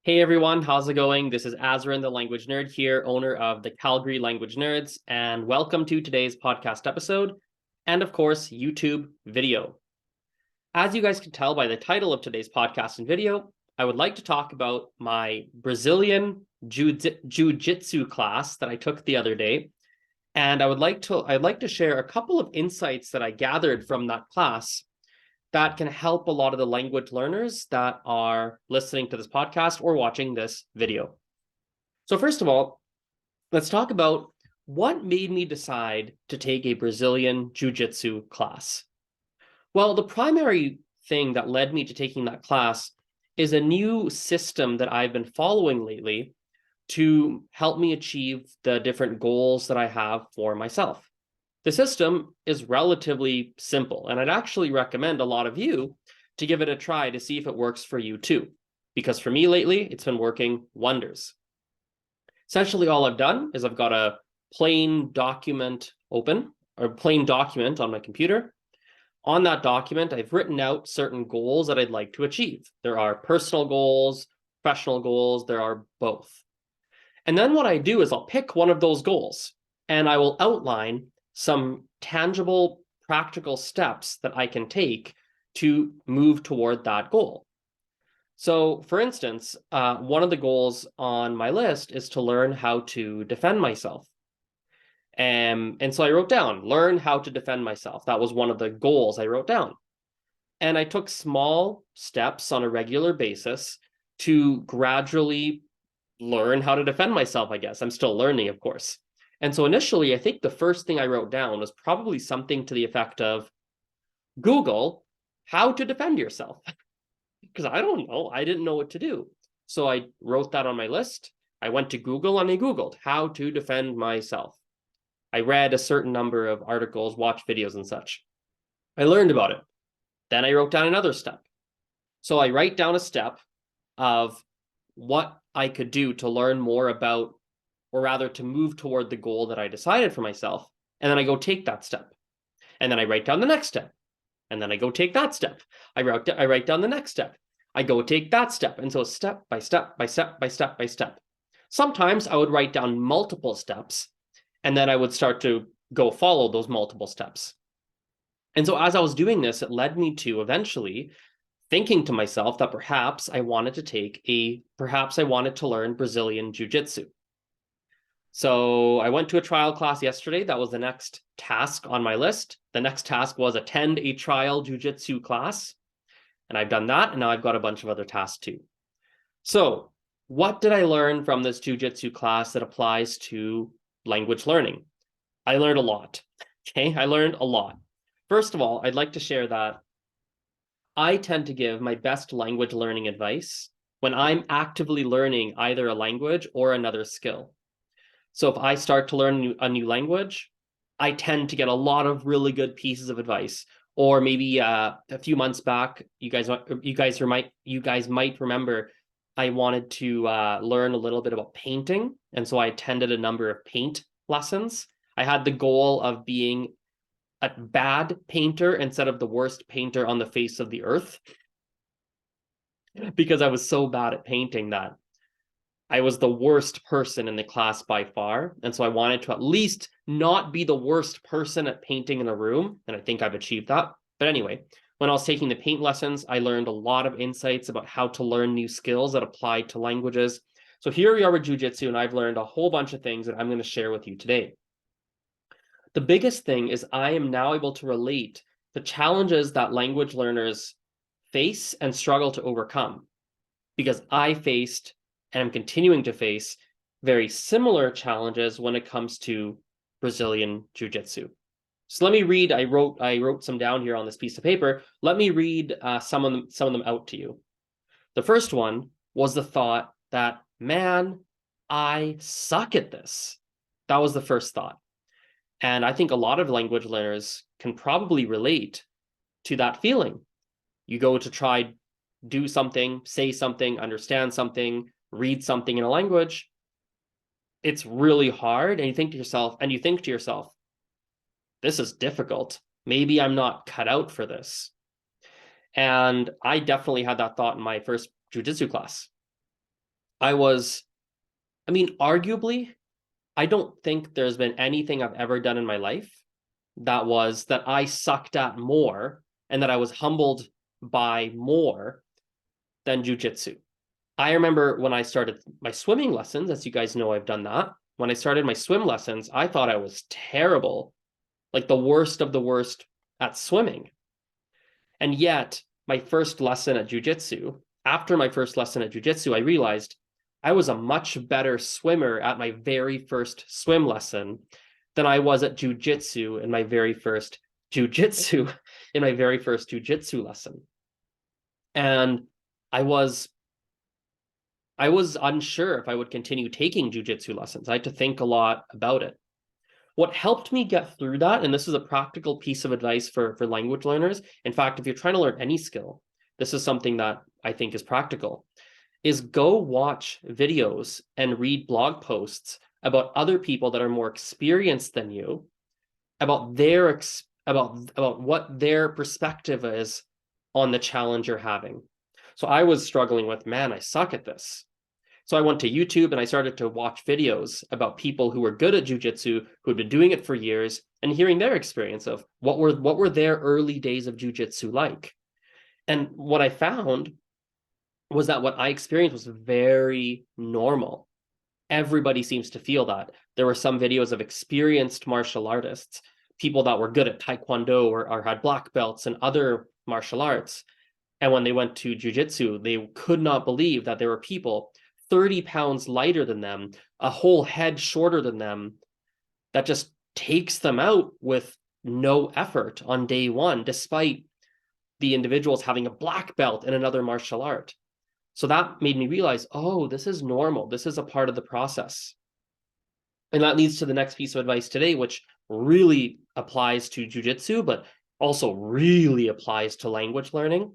Hey everyone, how's it going? This is Azrin, the language nerd here, owner of the Calgary Language Nerds, and welcome to today's podcast episode, and of course, YouTube video. As you guys can tell by the title of today's podcast and video, I would like to talk about my Brazilian Jiu-Jitsu class that I took the other day, and I'd like to share a couple of insights that I gathered from that class that can help a lot of the language learners that are listening to this podcast or watching this video. So first of all, let's talk about what made me decide to take a Brazilian Jiu-Jitsu class. Well, the primary thing that led me to taking that class is a new system that I've been following lately to help me achieve the different goals that I have for myself. The system is relatively simple, and I'd actually recommend a lot of you to give it a try to see if it works for you too, because for me lately, it's been working wonders. Essentially, all I've done is I've got a plain document open, or plain document on my computer. On that document, I've written out certain goals that I'd like to achieve. There are personal goals, professional goals, there are both. And then what I do is I'll pick one of those goals, and I will outline some tangible, practical steps that I can take to move toward that goal. So, for instance, one of the goals on my list is to learn how to defend myself. And so I wrote down, learn how to defend myself. That was one of the goals I wrote down. And I took small steps on a regular basis to gradually learn how to defend myself, I guess. I'm still learning, of course. And so initially, I think the first thing I wrote down was probably something to the effect of Google how to defend yourself. Because I don't know, I didn't know what to do. So I wrote that on my list. I went to Google and I Googled how to defend myself. I read a certain number of articles, watched videos and such. I learned about it. Then I wrote down another step. So I write down a step of what I could do to learn more about, or rather to move toward the goal that I decided for myself. And then I go take that step. And then I write down the next step. And then I go take that step. I write down the next step. I go take that step. And so step by step by step by step by step. Sometimes I would write down multiple steps, and then I would start to go follow those multiple steps. And so as I was doing this, it led me to eventually thinking to myself that perhaps I wanted to learn Brazilian Jiu-Jitsu. So I went to a trial class yesterday. That was the next task on my list. The next task was attend a trial jiu-jitsu class. And I've done that. And now I've got a bunch of other tasks too. So what did I learn from this jiu-jitsu class that applies to language learning? I learned a lot. Okay, I learned a lot. First of all, I'd like to share that I tend to give my best language learning advice when I'm actively learning either a language or another skill. So if I start to learn a new language, I tend to get a lot of really good pieces of advice. Or maybe a few months back, you guys might remember I wanted to learn a little bit about painting, and so I attended a number of paint lessons. I had the goal of being a bad painter instead of the worst painter on the face of the earth, because I was so bad at painting that I was the worst person in the class by far. And so I wanted to at least not be the worst person at painting in a room. And I think I've achieved that. But anyway, when I was taking the paint lessons, I learned a lot of insights about how to learn new skills that apply to languages. So here we are with Jiu-Jitsu, and I've learned a whole bunch of things that I'm going to share with you today. The biggest thing is I am now able to relate the challenges that language learners face and struggle to overcome, because I faced and I'm continuing to face very similar challenges when it comes to Brazilian Jiu-Jitsu. So let me read. I wrote some down here on this piece of paper. Let me read some of them out to you. The first one was the thought that, man, I suck at this. That was the first thought. And I think a lot of language learners can probably relate to that feeling. You go to try do something, say something, understand something, read something in a language, it's really hard, and you think to yourself, this is difficult. Maybe I'm not cut out for this. And I definitely had that thought in my first jiu-jitsu class. Arguably, I don't think there's been anything I've ever done in my life that I sucked at more and that I was humbled by more than jujitsu. I remember when I started my swimming lessons, as you guys know, I've done that. When I started my swim lessons, I thought I was terrible, like the worst of the worst at swimming. And yet, my first lesson at jujitsu, after my first lesson at jujitsu, I realized I was a much better swimmer at my very first swim lesson than I was at jujitsu in my very first jujitsu in my very first jujitsu lesson. And I was I was unsure if I would continue taking jujitsu lessons. I had to think a lot about it. What helped me get through that, and this is a practical piece of advice for language learners. In fact, if you're trying to learn any skill, this is something that I think is practical, is go watch videos and read blog posts about other people that are more experienced than you, about about what their perspective is on the challenge you're having. So I was struggling with, man, I suck at this. So I went to YouTube and I started to watch videos about people who were good at jujitsu, who had been doing it for years, and hearing their experience of what were their early days of jujitsu like. And what I found was that what I experienced was very normal. Everybody seems to feel that. There were some videos of experienced martial artists, people that were good at taekwondo or had black belts and other martial arts. And when they went to jujitsu, they could not believe that there were people 30 pounds lighter than them, a whole head shorter than them, that just takes them out with no effort on day one, despite the individuals having a black belt in another martial art. So that made me realize, oh, this is normal. This is a part of the process. And that leads to the next piece of advice today, which really applies to jujitsu, but also really applies to language learning,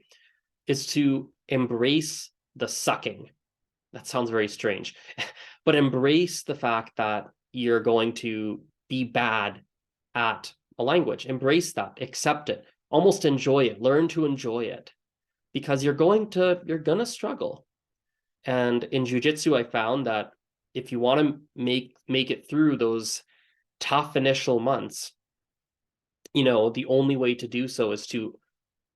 is to embrace the sucking. That sounds very strange, but embrace the fact that you're going to be bad at a language. Embrace that, accept it, almost enjoy it, learn to enjoy it, because you're going to struggle. And in jiu-jitsu, I found that if you want to make it through those tough initial months, the only way to do so is to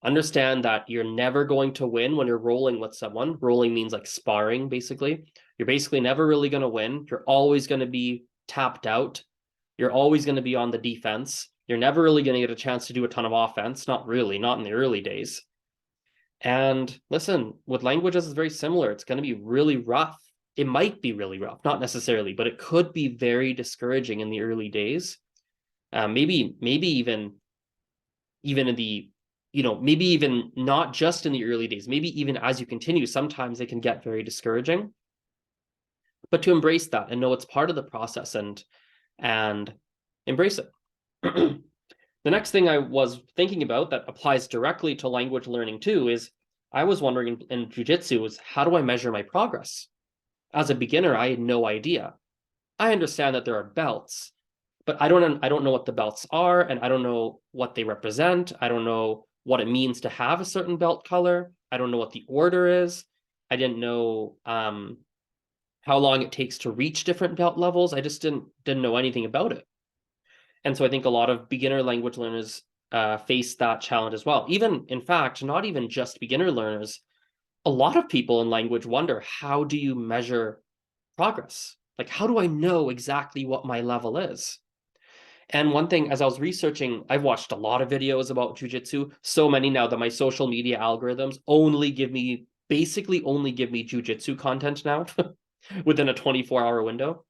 understand that you're never going to win when you're rolling with someone. Rolling means like sparring, basically. You're basically never really going to win. You're always going to be tapped out. You're always going to be on the defense. You're never really going to get a chance to do a ton of offense. Not really, not in the early days. And listen, with languages, it's very similar. It's going to be really rough. It might be really rough, not necessarily, but it could be very discouraging in the early days. Maybe even in the maybe even not just in the early days, maybe even as you continue, sometimes it can get very discouraging. But to embrace that and know it's part of the process and embrace it. The next thing I was thinking about that applies directly to language learning too is I was wondering in jiu-jitsu is how do I measure my progress? As a beginner, I had no idea. I understand that there are belts, but I don't know what the belts are, and I don't know what they represent. I don't know what it means to have a certain belt color. I don't know what the order is. I didn't know how long it takes to reach different belt levels. I just didn't know anything about it. And so I think a lot of beginner language learners face that challenge as well. Even, in fact, not even just beginner learners, a lot of people in language wonder, how do you measure progress? Like, how do I know exactly what my level is? And one thing, as I was researching, I've watched a lot of videos about jujitsu, so many now that my social media algorithms basically only give me jujitsu content now within a 24-hour window.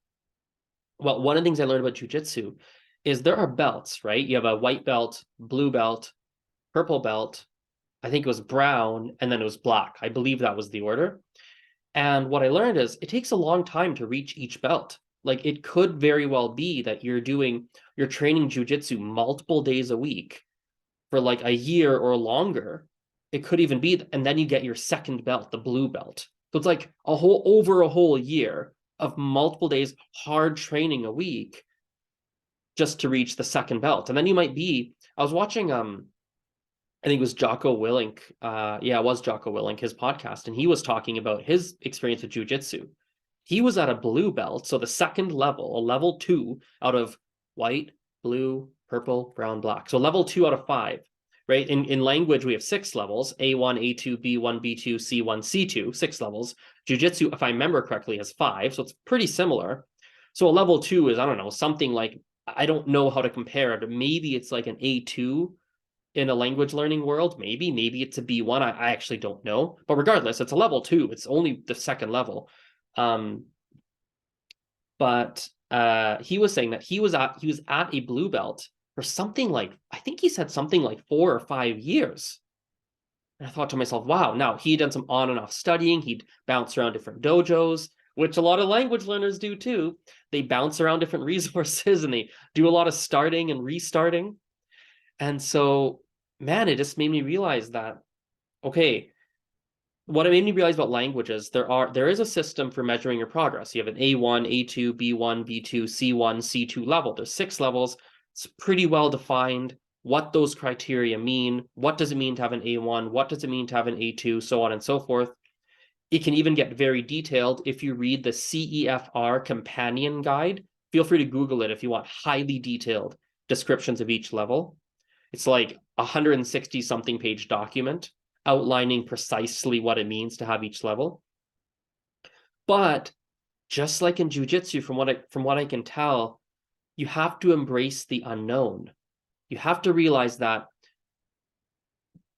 Well, one of the things I learned about jujitsu is there are belts, right? You have a white belt, blue belt, purple belt, I think it was brown, and then it was black. I believe that was the order. And what I learned is it takes a long time to reach each belt. Like it could very well be that you're training jujitsu multiple days a week for like a year or longer. It could even be, and then you get your second belt, the blue belt. So it's like over a whole year of multiple days, hard training a week just to reach the second belt. And then I was watching, I think it was Jocko Willink. It was Jocko Willink, his podcast. And he was talking about his experience with jujitsu. He was at a blue belt, so the second level, a level 2 out of white, blue, purple, brown, black. So level 2 out of 5, right? In language, we have 6 levels: A1, A2, B1, B2, C1, C2, 6 levels. Jiu-Jitsu, if I remember correctly, has 5, so it's pretty similar. So a level 2 is, I don't know, something like, I don't know how to compare it. Maybe it's like an A2 in a language learning world. Maybe it's a B1. I actually don't know. But regardless, it's a level 2. It's only the second level. But he was saying that he was at a blue belt for something like, I think he said something like 4 or 5 years. And I thought to myself, wow, now he'd done some on and off studying. He'd bounce around different dojos, which a lot of language learners do too. They bounce around different resources and they do a lot of starting and restarting. And so, man, it just made me realize that, okay, what it made me realize about languages, there is a system for measuring your progress. You have an A1, A2, B1, B2, C1, C2 level. There's 6 levels. It's pretty well defined what those criteria mean. What does it mean to have an A1? What does it mean to have an A2? So on and so forth. It can even get very detailed if you read the CEFR companion guide. Feel free to Google it if you want highly detailed descriptions of each level. It's like 160 something page document outlining precisely what it means to have each level. But just like in jiu-jitsu, from what I can tell, you have to embrace the unknown. You have to realize that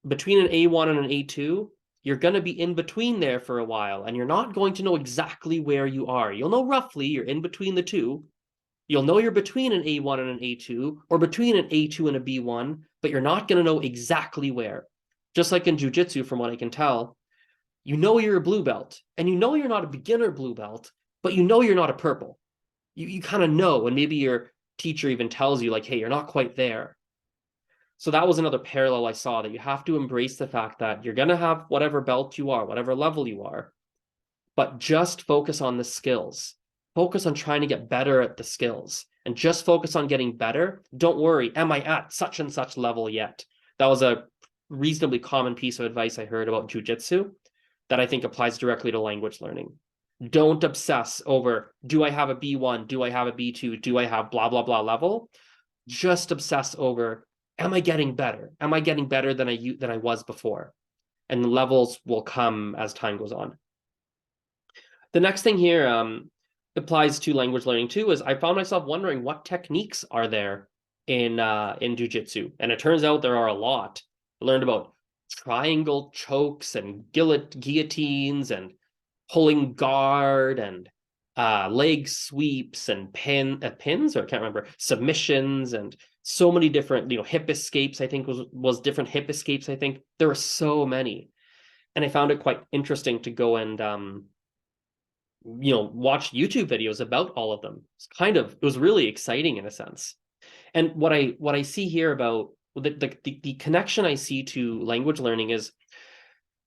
between an A1 and an A2, you're going to be in between there for a while, and you're not going to know exactly where you are. You'll know roughly you're in between the two. You'll know you're between an A1 and an A2, or between an A2 and a B1, but you're not going to know exactly where. Just like in jiu-jitsu, from what I can tell, you know you're a blue belt, and you know you're not a beginner blue belt, but you know you're not a purple. You kind of know, and maybe your teacher even tells you, like, hey, you're not quite there. So that was another parallel I saw, that you have to embrace the fact that you're going to have whatever belt you are, whatever level you are, but just focus on the skills. Focus on trying to get better at the skills, and just focus on getting better. Don't worry, am I at such and such level yet? That was a reasonably common piece of advice I heard about jiu-jitsu that I think applies directly to language learning. Don't obsess over, do I have a B1? Do I have a B2? Do I have blah, blah, blah level? Just obsess over, am I getting better? Am I getting better than I was before? And the levels will come as time goes on. The next thing here applies to language learning too, is I found myself wondering, what techniques are there in jiu-jitsu? And it turns out there are a lot. I learned about triangle chokes and guillotines and pulling guard and leg sweeps and pins, or I can't remember, submissions, and so many different, hip escapes. I think was different hip escapes. I think there were so many, and I found it quite interesting to go and watch YouTube videos about all of them. It was really exciting in a sense. And what I see here about the connection I see to language learning is,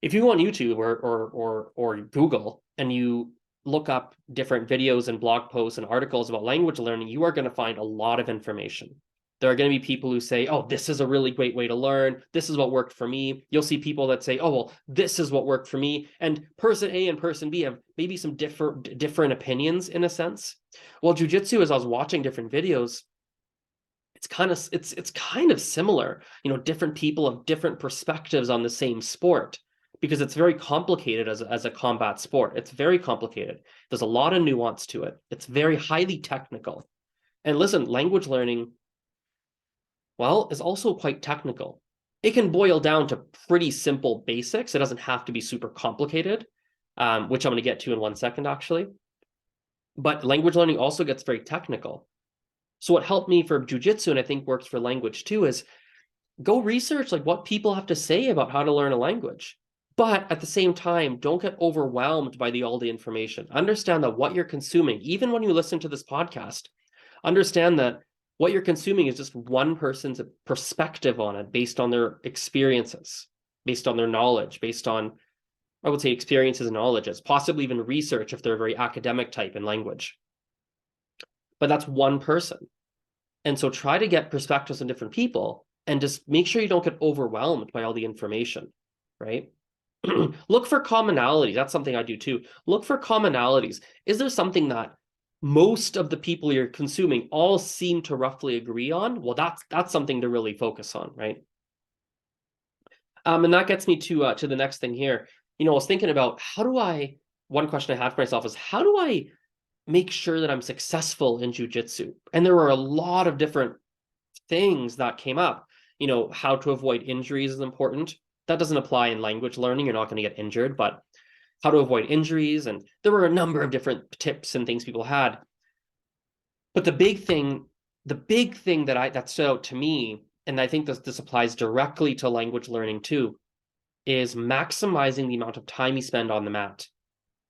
if you go on YouTube or Google and you look up different videos and blog posts and articles about language learning, you are going to find a lot of information. There are going to be people who say, oh, this is a really great way to learn. This is what worked for me. You'll see people that say, oh, well, this is what worked for me. And person A and person B have maybe some different opinions in a sense. Well, jiu-jitsu, as I was watching different videos, it's kind of similar. Different people have different perspectives on the same sport, because it's very complicated as a combat sport. It's very complicated. There's a lot of nuance to it. It's very highly technical. And listen, language learning, well, is also quite technical. It can boil down to pretty simple basics. It doesn't have to be super complicated, which I'm going to get to in 1 second, actually. But language learning also gets very technical. So what helped me for jiu-jitsu, and I think works for language too, is go research like what people have to say about how to learn a language. But at the same time, don't get overwhelmed by all the information. Understand that what you're consuming, even when you listen to this podcast, understand that what you're consuming is just one person's perspective on it, based on their experiences, based on their knowledge, based on, I would say, experiences and knowledges, possibly even research if they're a very academic type in language. But that's one person. And so try to get perspectives on different people, and just make sure you don't get overwhelmed by all the information, right? Look for commonalities. That's something I do too. Look for commonalities. Is there something that most of the people you're consuming all seem to roughly agree on? Well, that's something to really focus on, right? And that gets me to the next thing here. I was thinking about one question I had for myself is how do I make sure that I'm successful in jiu-jitsu? And there were a lot of different things that came up. How to avoid injuries is important. That doesn't apply in language learning. You're not going to get injured, but how to avoid injuries. And there were a number of different tips and things people had. But the big thing that stood out to me, and I think this applies directly to language learning too, is maximizing the amount of time you spend on the mat.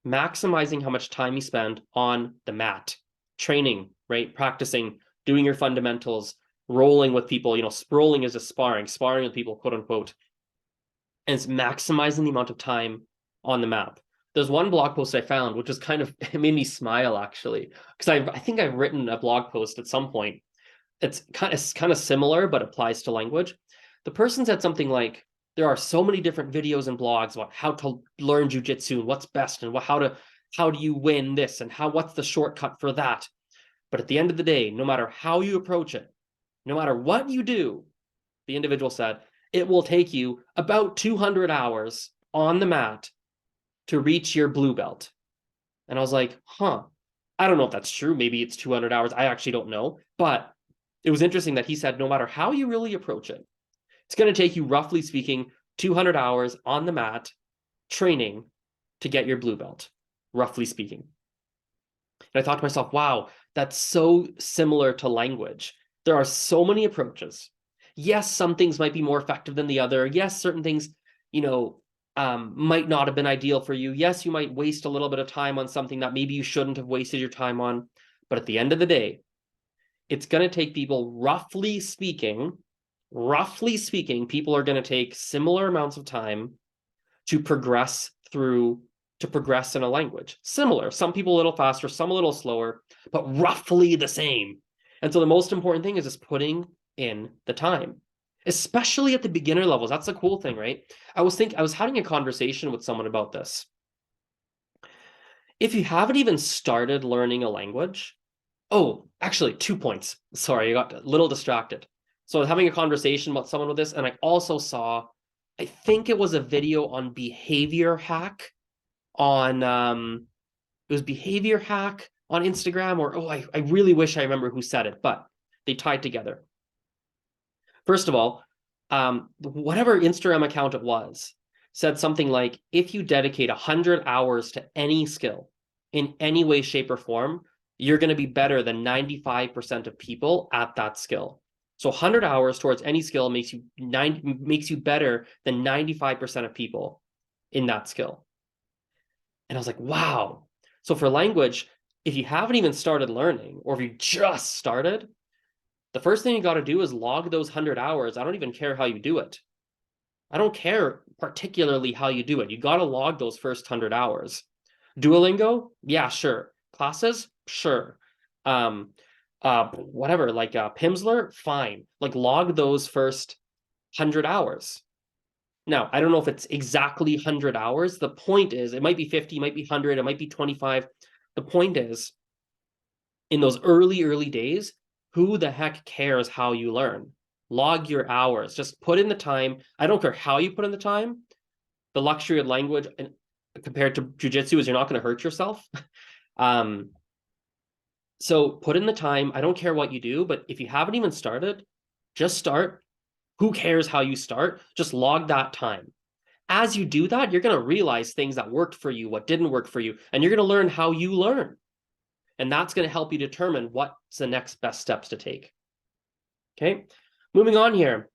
Maximizing how much time you spend on the mat, training, right? Practicing, doing your fundamentals, rolling with people, rolling is just sparring with people, quote unquote. And it's maximizing the amount of time on the mat. There's one blog post I found, which was it made me smile actually, because I think I've written a blog post at some point. It's kind of similar, but applies to language. The person said something like, there are so many different videos and blogs about how to learn jiu-jitsu and what's best and how do you win this and what's the shortcut for that. But at the end of the day, no matter how you approach it, no matter what you do, the individual said, it will take you about 200 hours on the mat to reach your blue belt. And I was like, I don't know if that's true. Maybe it's 200 hours. I actually don't know. But it was interesting that he said, no matter how you really approach it, it's going to take you, roughly speaking, 200 hours on the mat training to get your blue belt, roughly speaking. And I thought to myself, wow, that's so similar to language. There are so many approaches. Yes, some things might be more effective than the other. Yes, certain things, might not have been ideal for you. Yes, you might waste a little bit of time on something that maybe you shouldn't have wasted your time on. But at the end of the day, it's going to take people, roughly speaking, people are going to take similar amounts of time to progress in a language. Similar. Some people a little faster, some a little slower, but roughly the same. And so the most important thing is just putting in the time, especially at the beginner levels. That's the cool thing, right? I was having a conversation with someone about this. If you haven't even started learning a language, actually 2 points. Sorry, I got a little distracted. So I was having a conversation about someone with this, and I also saw, I think it was a video on behavior hack on, it was behavior hack on Instagram, or, I really wish I remember who said it, but they tied together. First of all, whatever Instagram account it was, said something like, if you dedicate 100 hours to any skill in any way, shape, or form, you're going to be better than 95% of people at that skill. So 100 hours towards any skill makes you better than 95% of people in that skill. And I was like, wow. So for language, if you haven't even started learning, or if you just started, the first thing you got to do is log those 100 hours. I don't even care how you do it. I don't care particularly how you do it. You got to log those first 100 hours. Duolingo? Yeah, sure. Classes? Sure. Whatever, like Pimsleur? Fine. Like log those first 100 hours. Now, I don't know if it's exactly 100 hours. The point is, it might be 50, it might be 100, it might be 25. The point is, in those early days, who the heck cares how you learn? Log your hours. Just put in the time. I don't care how you put in the time. The luxury of language compared to jiu-jitsu is you're not going to hurt yourself. So put in the time. I don't care what you do, but if you haven't even started, just start. Who cares how you start? Just log that time. As you do that, you're going to realize things that worked for you, what didn't work for you, and you're going to learn how you learn. And that's going to help you determine what's the next best steps to take. Okay, moving on here.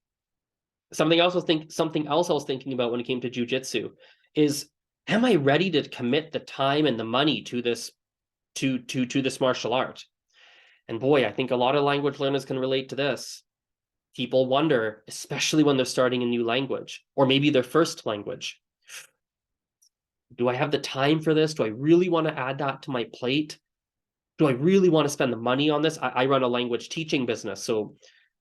Something else I was thinking about when it came to jiu-jitsu is, am I ready to commit the time and the money to this martial art? And boy, I think a lot of language learners can relate to this. People wonder, especially when they're starting a new language, or maybe their first language, do I have the time for this? Do I really want to add that to my plate? Do I really want to spend the money on this? I run a language teaching business, so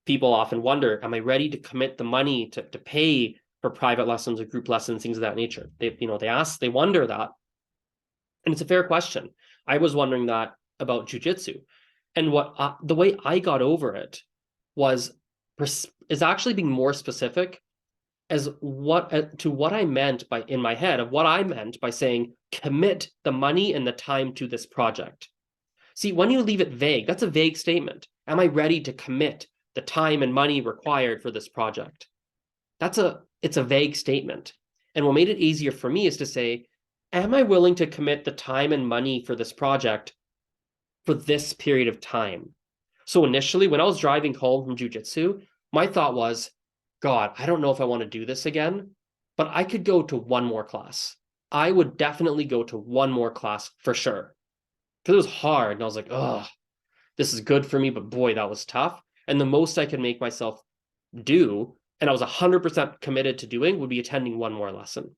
people often wonder, am I ready to commit the money to pay for private lessons or group lessons, things of that nature. They wonder that. And it's a fair question. I was wondering that about jiu-jitsu. And the way I got over it was is actually being more specific as what I meant by in my head of what I meant by saying commit the money and the time to this project. See, when you leave it vague, that's a vague statement. Am I ready to commit the time and money required for this project? It's a vague statement. And what made it easier for me is to say, am I willing to commit the time and money for this project for this period of time? So initially, when I was driving home from jiu-jitsu, my thought was, God, I don't know if I want to do this again, but I could go to one more class. I would definitely go to one more class for sure. Because it was hard. And I was like, oh, this is good for me, but boy, that was tough. And the most I could make myself do, and I was 100% committed to doing, would be attending one more lesson.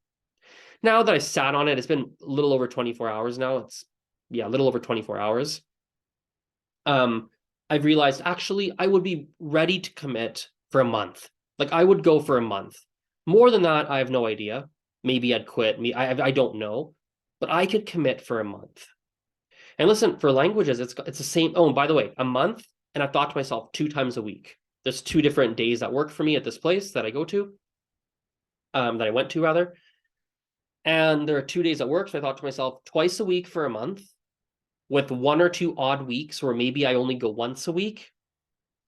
Now that I sat on it, it's been a little over 24 hours now. A little over 24 hours. I've realized actually I would be ready to commit for a month. Like I would go for a month. More than that, I have no idea. Maybe I'd quit. I don't know, but I could commit for a month. And listen, for languages, it's the same. Oh, and by the way, a month, and I've thought to myself 2 times a week. There's 2 different days that work for me at this place that I go to, that I went to rather. And there are 2 days that work. So I thought to myself, twice a week for a month, with 1 or 2 odd weeks where maybe I only go once a week.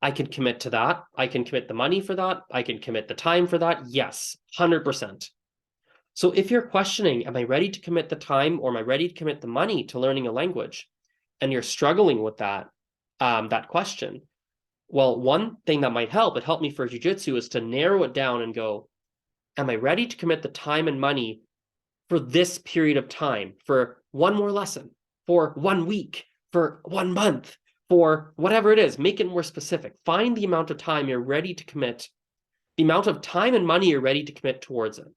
I can commit to that. I can commit the money for that. I can commit the time for that. Yes, 100%. So if you're questioning, am I ready to commit the time or am I ready to commit the money to learning a language? And you're struggling with that question. Well, one thing that might help, it helped me for jiu-jitsu, is to narrow it down and go, am I ready to commit the time and money for this period of time, for one more lesson, for 1 week, for 1 month, for whatever it is? Make it more specific. Find the amount of time you're ready to commit, the amount of time and money you're ready to commit towards it.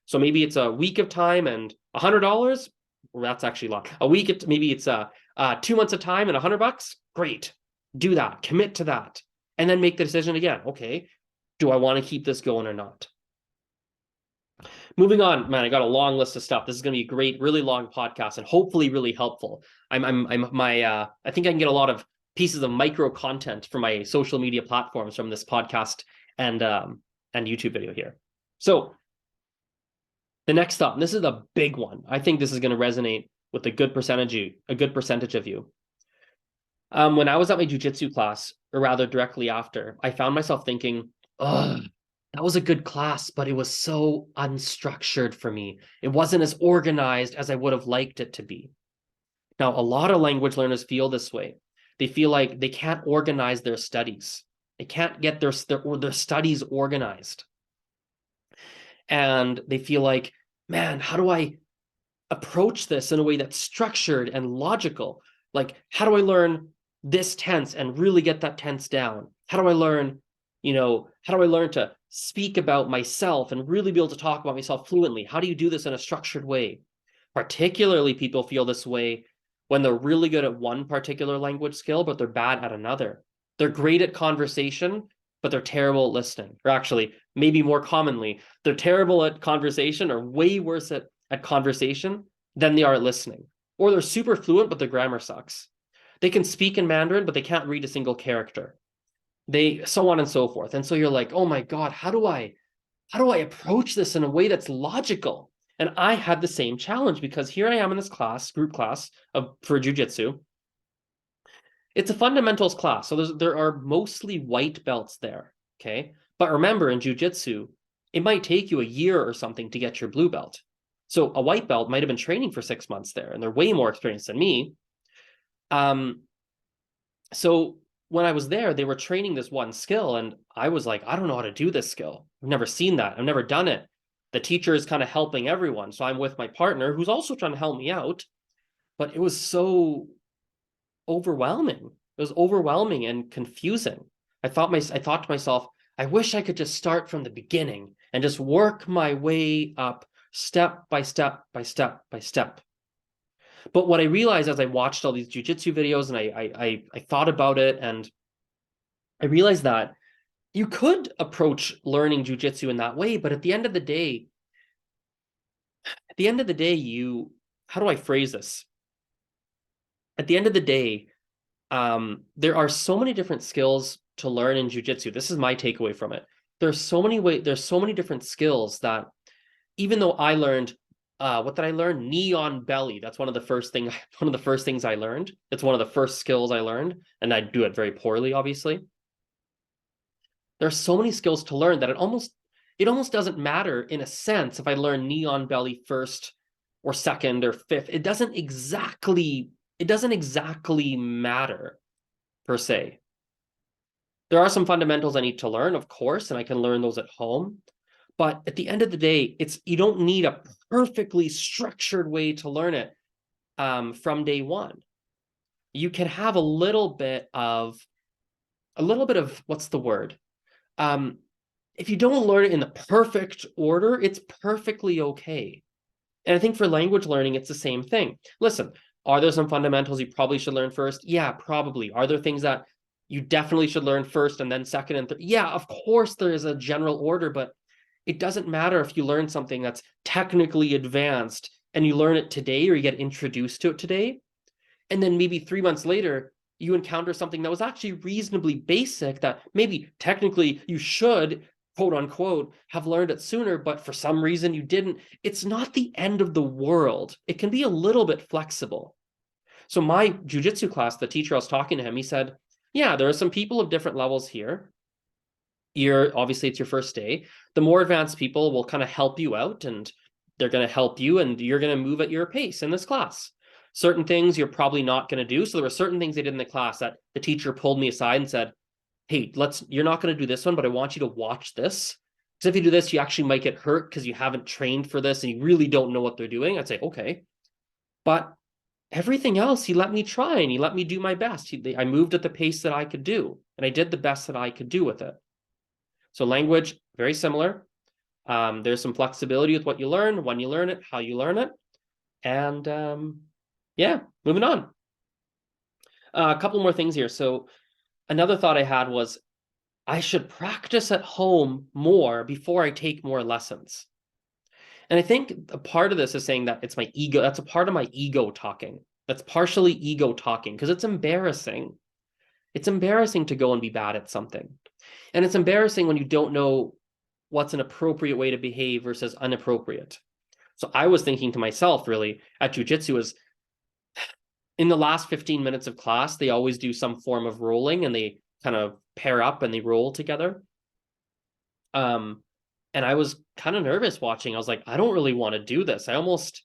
So maybe it's a week of time and $100. Well, that's actually a lot. A week, maybe it's 2 months of time and $100. Great. Do that. Commit to that. And then make the decision again. Okay, do I want to keep this going or not? Moving on, man, I got a long list of stuff. This is going to be a great, really long podcast and hopefully really helpful. I think I can get a lot of pieces of micro content from my social media platforms from this podcast and YouTube video here. So the next thought, and this is a big one. I think this is going to resonate with a good percentage of you. When I was at my jiu-jitsu class, or rather directly after, I found myself thinking, ugh, that was a good class, but it was so unstructured for me. It wasn't as organized as I would have liked it to be. Now, a lot of language learners feel this way. They feel like they can't organize their studies. They can't get their studies organized. And they feel like, man, how do I approach this in a way that's structured and logical? Like, how do I learn this tense and really get that tense down? How do I learn to speak about myself and really be able to talk about myself fluently? How do you do this in a structured way? Particularly, people feel this way when they're really good at one particular language skill, but they're bad at another. They're great at conversation, but they're terrible at listening. Or actually, maybe more commonly, they're terrible at conversation or way worse at conversation than they are at listening. Or they're super fluent, but their grammar sucks. They can speak in Mandarin, but they can't read a single character. So on and so forth. And so you're like, oh my God, how do I approach this in a way that's logical? And I had the same challenge because here I am in this group class for jiu-jitsu. It's a fundamentals class. So there are mostly white belts there. Okay. But remember, in jiu-jitsu, it might take you a year or something to get your blue belt. So a white belt might have been training for 6 months there, and they're way more experienced than me. So when I was there, they were training this one skill, and I was like, I don't know how to do this skill. I've never seen that. I've never done it. The teacher is kind of helping everyone. So I'm with my partner who's also trying to help me out. But it was so overwhelming. It was overwhelming and confusing. I thought to myself, I wish I could just start from the beginning and just work my way up step by step by step by step. But what I realized as I watched all these jiu-jitsu videos and I thought about it, and I realized that you could approach learning jiu-jitsu in that way, but at the end of the day, how do I phrase this? At the end of the day, there are so many different skills to learn in jiu-jitsu. This is my takeaway from it. There's so many different skills that even though I learned, what did I learn? Knee on belly. That's one of the first things I learned. It's one of the first skills I learned, and I do it very poorly, obviously. There's so many skills to learn that it almost doesn't matter in a sense if I learn knee on belly first or second or fifth. It doesn't exactly matter per se. There are some fundamentals I need to learn, of course, and I can learn those at home. But at the end of the day, you don't need a perfectly structured way to learn it from day one. You can have a little bit of what's the word? If you don't learn it in the perfect order, it's perfectly okay. And I think for language learning, it's the same thing. Listen, are there some fundamentals you probably should learn first? Yeah, probably. Are there things that you definitely should learn first and then second and third? Yeah, of course there is a general order, but it doesn't matter if you learn something that's technically advanced and you learn it today or you get introduced to it today, and then maybe 3 months later, you encounter something that was actually reasonably basic that maybe technically you should, quote unquote, have learned it sooner, but for some reason you didn't. It's not the end of the world. It can be a little bit flexible. So my jiu-jitsu class, the teacher I was talking to him, he said, yeah, there are some people of different levels here. Obviously it's your first day. The more advanced people will kind of help you out, and they're going to help you, and you're going to move at your pace in this class. Certain things you're probably not going to do. So there were certain things they did in the class that the teacher pulled me aside and said, hey, you're not going to do this one, but I want you to watch this. Because if you do this, you actually might get hurt because you haven't trained for this and you really don't know what they're doing. I'd say, okay. But everything else, he let me try and he let me do my best. I moved at the pace that I could do, and I did the best that I could do with it. So language, very similar. There's some flexibility with what you learn, when you learn it, how you learn it. And yeah, moving on. A couple more things here. So another thought I had was I should practice at home more before I take more lessons. And I think a part of this is saying that it's my ego. That's a part of my ego talking. That's partially ego talking because it's embarrassing. It's embarrassing to go and be bad at something. And it's embarrassing when you don't know what's an appropriate way to behave versus inappropriate. So I was thinking to myself, really, at jiu-jitsu is in the last 15 minutes of class, they always do some form of rolling and they kind of pair up and they roll together. And I was kind of nervous watching. I was like, I don't really want to do this. I almost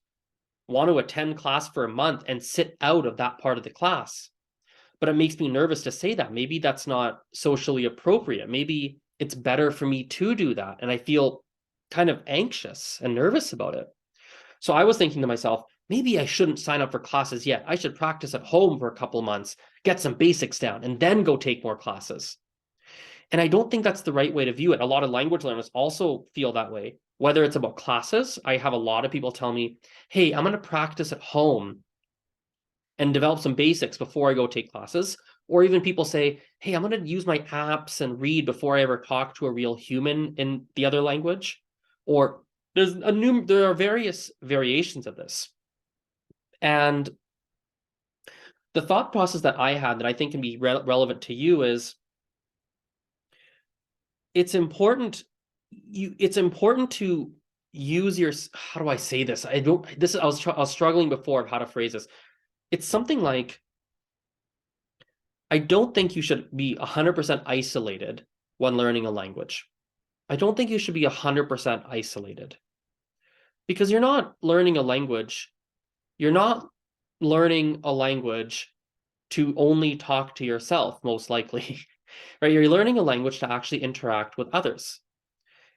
want to attend class for a month and sit out of that part of the class. But it makes me nervous to say that. Maybe that's not socially appropriate. Maybe it's better for me to do that. And I feel kind of anxious and nervous about it. So I was thinking to myself, maybe I shouldn't sign up for classes yet. I should practice at home for a couple of months, get some basics down, and then go take more classes. And I don't think that's the right way to view it. A lot of language learners also feel that way. Whether it's about classes, I have a lot of people tell me, hey, I'm going to practice at home and develop some basics before I go take classes. Or even people say, hey, I'm going to use my apps and read before I ever talk to a real human in the other language. Or there are various variations of this. And the thought process that I had that I think can be relevant to you is it's important to use your, how do I say this? I was struggling before of how to phrase this. It's something like, I don't think you should be 100% isolated when learning a language. I don't think you should be 100% isolated because you're not learning a language. You're not learning a language to only talk to yourself, most likely, right? You're learning a language to actually interact with others.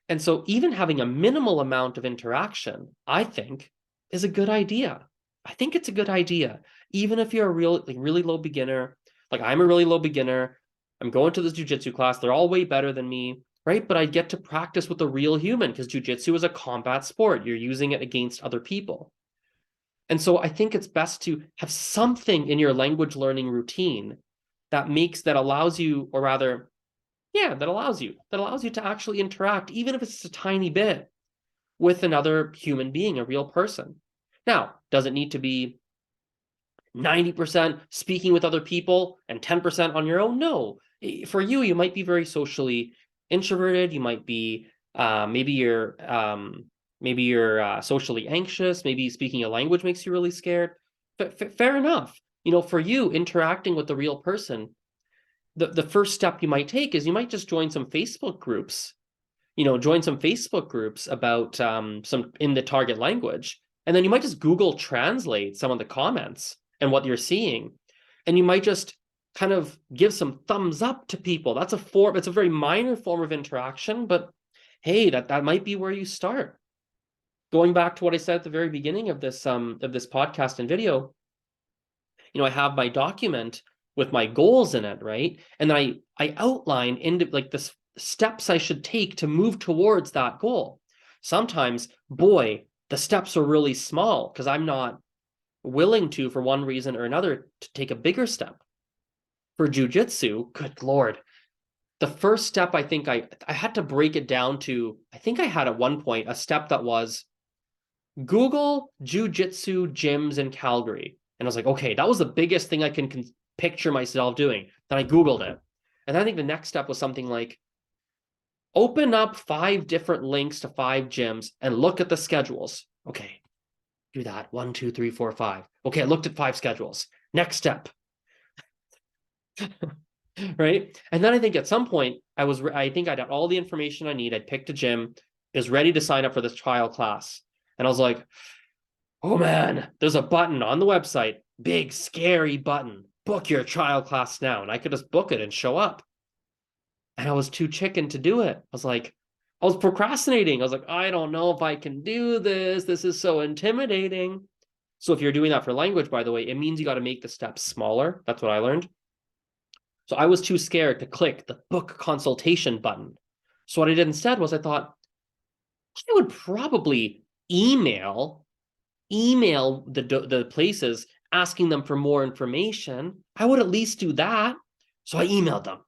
And so even having a minimal amount of interaction, I think, is a good idea. I think it's a good idea. Even if you're a really low beginner, like I'm a really low beginner, I'm going to this jiu-jitsu class, they're all way better than me, right? But I get to practice with a real human because jiu-jitsu is a combat sport. You're using it against other people. And so I think it's best to have something in your language learning routine that allows you, or rather, Yeah, that allows you to actually interact, even if it's a tiny bit, with another human being, a real person. Now, does it need to be 90% speaking with other people and 10% on your own? No. For you, you might be very socially introverted. You might be maybe you're socially anxious. Maybe speaking a language makes you really scared. Fair enough. For you, interacting with the real person, the first step you might take is you might just join some Facebook groups. Join some Facebook groups about some in the target language, and then you might just Google Translate some of the comments and what you're seeing, and you might just kind of give some thumbs up to people. That's a form. It's a very minor form of interaction, but hey, that might be where you start. Going back to what I said at the very beginning of this podcast and video, I have my document with my goals in it, right? And then I outline into like this steps I should take to move towards that goal. Sometimes, boy, the steps are really small because I'm not willing to, for one reason or another, to take a bigger step. For jiu-jitsu, good Lord, the first step, I think I had to break it down to, I think I had at one point a step that was Google jiu-jitsu gyms in Calgary. And I was like, okay, that was the biggest thing I can picture myself doing. Then I Googled it. And I think the next step was something like, open up 5 different links to 5 gyms and look at the schedules. Okay, do that. 1, 2, 3, 4, 5. Okay, I looked at 5 schedules. Next step. Right? And then I think at some point, I think I'd had all the information I need. I'd picked a gym, is ready to sign up for this trial class. And I was like, oh man, there's a button on the website, big, scary button. Book your trial class now. And I could just book it and show up. And I was too chicken to do it. I was procrastinating. I was like, I don't know if I can do this. This is so intimidating. So if you're doing that for language, by the way, it means you got to make the steps smaller. That's what I learned. So I was too scared to click the book consultation button. So what I did instead was I thought, I would probably email the places asking them for more information. I would at least do that. So I emailed them.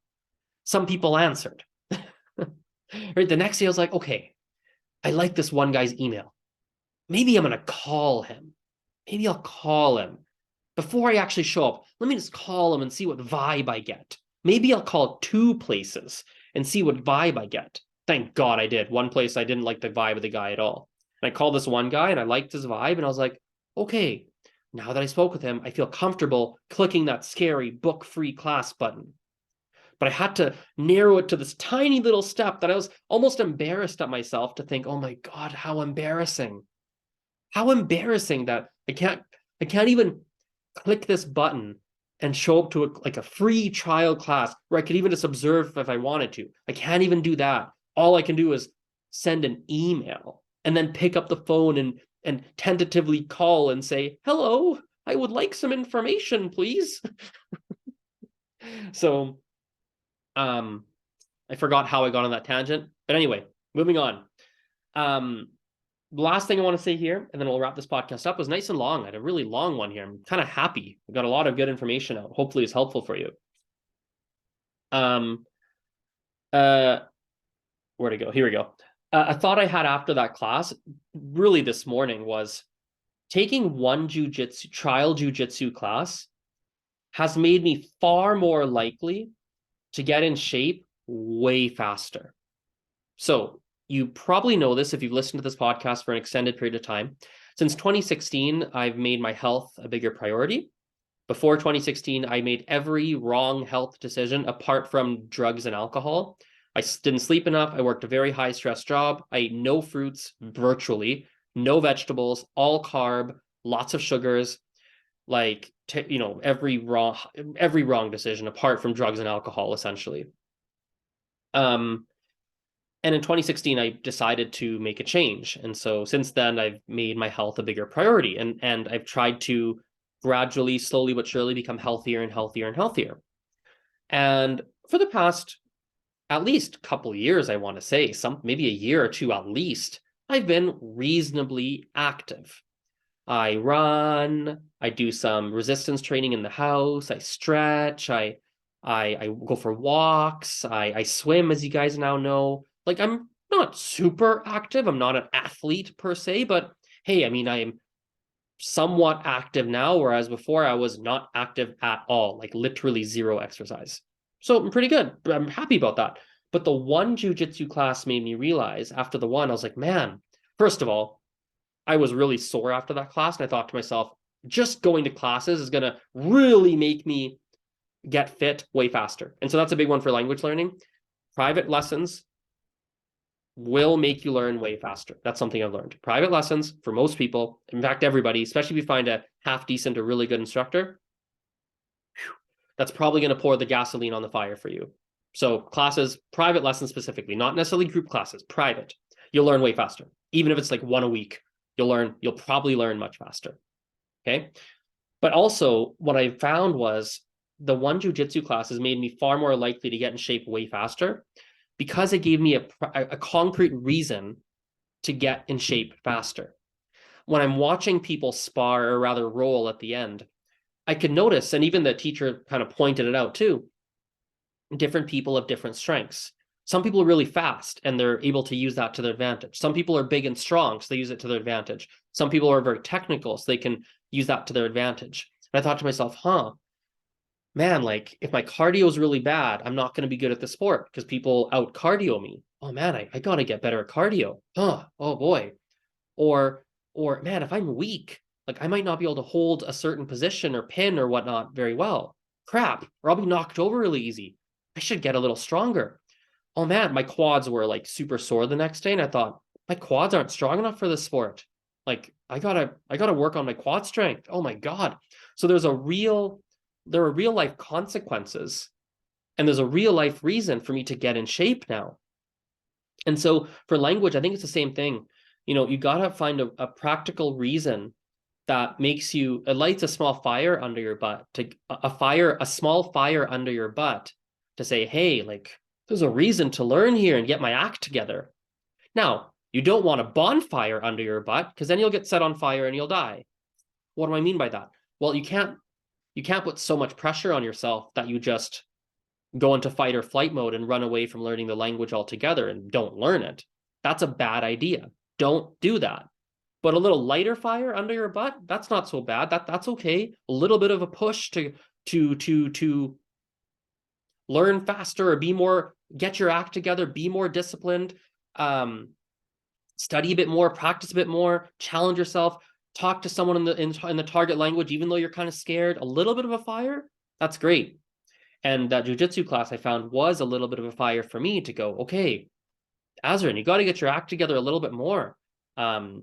Some people answered. Right. The next day I was like, okay, I like this one guy's email. Maybe I'm going to call him. Maybe I'll call him before I actually show up. Let me just call him and see what vibe I get. Maybe I'll call 2 places and see what vibe I get. Thank God I did. One place I didn't like the vibe of the guy at all. And I called this one guy and I liked his vibe. And I was like, okay, now that I spoke with him, I feel comfortable clicking that scary book free class button. But I had to narrow it to this tiny little step that I was almost embarrassed at myself to think, oh my God, how embarrassing. How embarrassing that I can't even click this button and show up to a free trial class where I could even just observe if I wanted to. I can't even do that. All I can do is send an email and then pick up the phone and tentatively call and say, hello, I would like some information, please. So I forgot how I got on that tangent. But anyway, moving on. The last thing I want to say here, and then we'll wrap this podcast up, was nice and long. I had a really long one here. I'm kind of happy. I got a lot of good information out. Hopefully it's helpful for you. Where to go? Here we go. A thought I had after that class, really this morning, was taking one trial jiu-jitsu class has made me far more likely to get in shape way faster. So you probably know this if you've listened to this podcast for an extended period of time. Since 2016, I've made my health a bigger priority. Before 2016, I made every wrong health decision apart from drugs and alcohol. I didn't sleep enough. I worked a very high stress job. I ate no fruits, virtually, no vegetables, all carb, lots of sugars, every wrong decision apart from drugs and alcohol, essentially. And in 2016, I decided to make a change. And so since then, I've made my health a bigger priority. And I've tried to gradually, slowly but surely become healthier and healthier and healthier. And for the past at least couple of years, I want to say, maybe a year or 2 at least, I've been reasonably active. I run, I do some resistance training in the house, I stretch, I I go for walks. I swim, as you guys now know. Like, I'm not super active. I'm not an athlete per se, but hey, I mean, I am somewhat active now, whereas before I was not active at all, like literally zero exercise. So I'm pretty good. I'm happy about that. But the one jujitsu class made me realize after the one, I was like, man, first of all, I was really sore after that class. And I thought to myself, just going to classes is going to really make me get fit way faster. And so that's a big one for language learning. Private lessons will make you learn way faster. That's something I've learned. Private lessons for most people, in fact, everybody, especially if you find a half decent or really good instructor, that's probably going to pour the gasoline on the fire for you. So classes, private lessons specifically, not necessarily group classes, private, you'll learn way faster. Even if it's like one a week, you'll probably learn much faster. Okay. But also what I found was the one jujitsu classes made me far more likely to get in shape way faster because it gave me a concrete reason to get in shape faster. When I'm watching people spar, or rather roll at the end, I could notice, and even the teacher kind of pointed it out too, different people have different strengths. Some people are really fast and they're able to use that to their advantage. Some people are big and strong, so they use it to their advantage. Some people are very technical, so they can use that to their advantage. And I thought to myself, man, like if my cardio is really bad, I'm not going to be good at the sport because people out cardio me. Oh man, I got to get better at cardio. Oh boy. Or man, if I'm weak, like I might not be able to hold a certain position or pin or whatnot very well. Crap, or I'll be knocked over really easy. I should get a little stronger. Oh man, my quads were like super sore the next day, and I thought my quads aren't strong enough for this sport. Like I gotta work on my quad strength. Oh my God. So there are real life consequences, and there's a real life reason for me to get in shape now. And so for language, I think it's the same thing. You gotta find a practical reason that makes you, it lights a small fire under your butt, a small fire under your butt to say, hey, like there's a reason to learn here and get my act together. Now, you don't want a bonfire under your butt because then you'll get set on fire and you'll die. What do I mean by that? Well, you can't put so much pressure on yourself that you just go into fight or flight mode and run away from learning the language altogether and don't learn it. That's a bad idea. Don't do that. But a little lighter fire under your butt, that's not so bad. That's okay. A little bit of a push to learn faster or get your act together, be more disciplined, study a bit more, practice a bit more, challenge yourself, talk to someone in the target language, even though you're kind of scared. A little bit of a fire, that's great. And that jujitsu class I found was a little bit of a fire for me to go, okay, Azrin, you got to get your act together a little bit more. And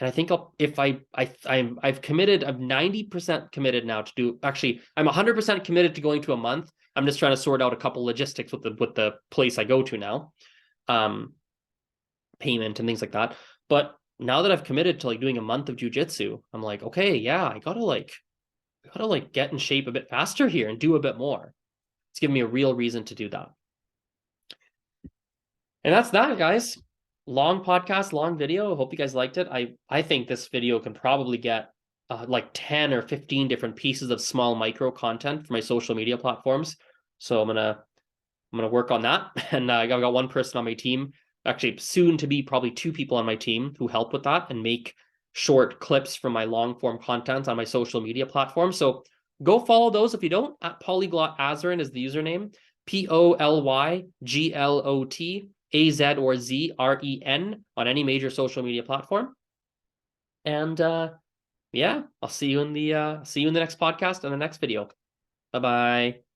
I think I've committed, I'm 90% committed now to do, actually, I'm 100% committed to going to a month. I'm just trying to sort out a couple logistics with the place I go to now, payment and things like that. But now that I've committed to like doing a month of jujitsu, I'm like, okay, yeah, I gotta get in shape a bit faster here and do a bit more. It's given me a real reason to do that. And that's that, guys. Long podcast, long video. I hope you guys liked it. I think this video can probably get like 10 or 15 different pieces of small micro content for my social media platforms. So I'm gonna work on that. And I've got one person on my team, actually soon to be probably 2 people on my team who help with that and make short clips from my long form content on my social media platform. So go follow those if you don't. At Polyglot Azrin is the username. POLYGLOT AZ or ZREN on any major social media platform. And yeah, I'll see you in the next podcast and the next video. Bye-bye.